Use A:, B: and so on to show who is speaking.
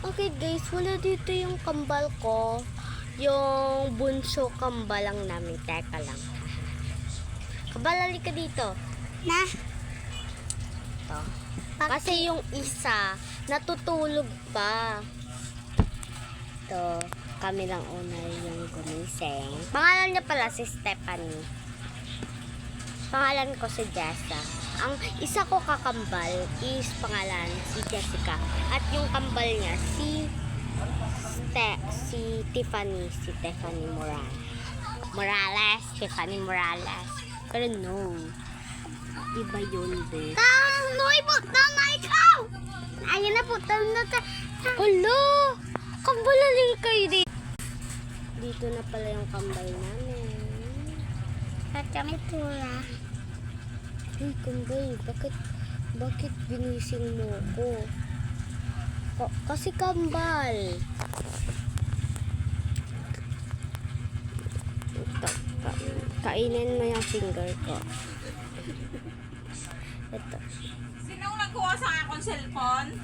A: Okay guys, wala dito yung kambal ko. Yung bunso kambal lang namin. Teka lang. Kambal, halika dito.
B: Na?
A: Ito. Kasi yung isa, natutulog pa. Ito, kami lang una yung gumising. Pangalan niya pala si Stephanie. Pangalan ko si Jessa. Ang isa ko kakambal is pangalan si Jessica. At yung kambal niya si Tiffany. Si Tiffany Morales. Tiffany Morales. Pero no. Iba yun, be.
B: Noy, butang na ikaw! Ayun na, butang na ta.
A: Hala! Kambalalin kayo dito. Dito na pala yung kambal namin.
B: At kami pula.
A: Hey, kambal, bakit ginising mo ko? Kasi kambal. Ito, kainin mo yung finger ko. Ito.
C: Sinong nagkuha sa akong cellphone?